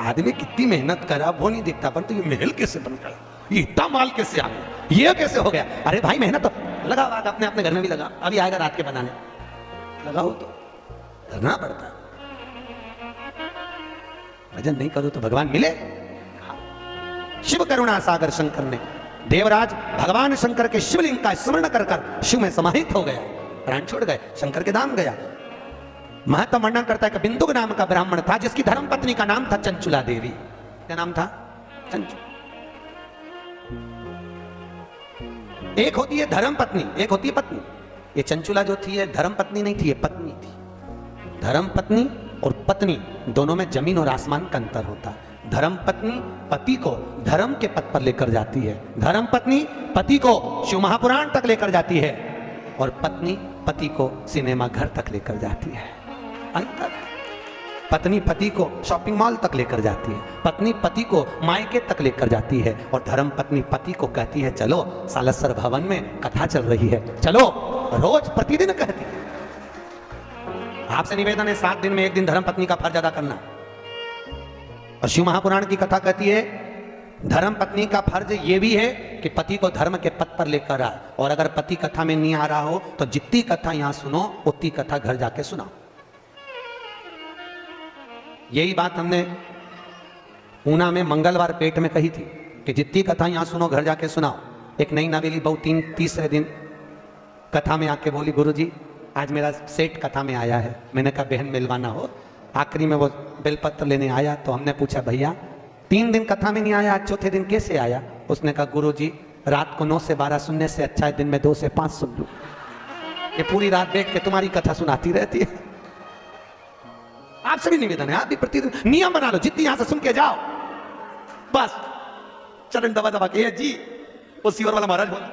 आदमी कितनी मेहनत करा वो नहीं दिखता, पर तो ये महल कैसे बन गया, ये इतना माल कैसे आ गया, ये कैसे हो गया। अरे भाई मेहनत तो लगाओ आग, अपने अपने घर में भी लगा, अभी आएगा रात के बनाने, लगाओ तो करना पड़ता। भजन नहीं करो तो भगवान मिले। शिव करुणा सागर शंकर ने, देवराज भगवान शंकर के शिवलिंग का स्मरण कर कर शिव में समाहित हो गया, प्राण छोड़ गए, शंकर के धाम गया। महत्व वर्णन करता है कि बिंदुक नाम का ब्राह्मण था जिसकी धर्म पत्नी का नाम था चंचुला देवी। क्या नाम था, चंचु। एक होती है धर्म पत्नी, एक होती है पत्नी। ये चंचुला जो थी ये धर्म पत्नी नहीं थी, ये पत्नी थी। धर्म पत्नी और पत्नी दोनों में जमीन और आसमान का अंतर होता है। धर्म पत्नी पति को धर्म के पथ पर लेकर जाती है, धर्म पत्नी पति को शिव महापुराण तक लेकर जाती है, और पत्नी पति को सिनेमा घर तक लेकर जाती है। अंतर है। पत्नी पति को शॉपिंग मॉल तक लेकर जाती है, पत्नी पति को मायके तक लेकर जाती है, और धर्म पत्नी पति को कहती है चलो सालसर भवन में कथा चल रही है, चलो, रोज प्रतिदिन कहती है। आपसे निवेदन है 7 दिन में 1 दिन धर्म पत्नी का फर्ज अदा करना। और शिव महापुराण की कथा कहती है धर्म पत्नी का फर्ज ये भी है कि पति को धर्म के पथ पर लेकर आ, और अगर पति कथा में नहीं आ रहा हो तो जितनी कथा यहां सुनो उतनी कथा घर जाके सुनाओ। यही बात हमने ऊना में मंगलवार पेट में कही थी कि जितनी कथा यहां सुनो घर जाके सुनाओ। एक नई नवेली बहू तीसरे दिन कथा में आके बोली गुरुजी आज मेरा सेठ कथा में आया है। मैंने कहा बहन मिलवाना हो। आखिरी में वो बेलपत्र लेने आया तो हमने पूछा भैया 3 दिन कथा में नहीं आया, आज चौथे दिन कैसे आया। उसने कहा गुरुजी रात को 9 से 12 सुनने से अच्छा है दिन में 2 से 5 सुन लूं। ये पूरी रात बैठ के तुम्हारी कथा सुनाती रहती है। आपसे भी निवेदन है, आप भी प्रतिदिन नियम बना लो, जितनी यहां से सुन के जाओ बस चरण दबा दबा के जी वो सीवर वाला महाराज बोला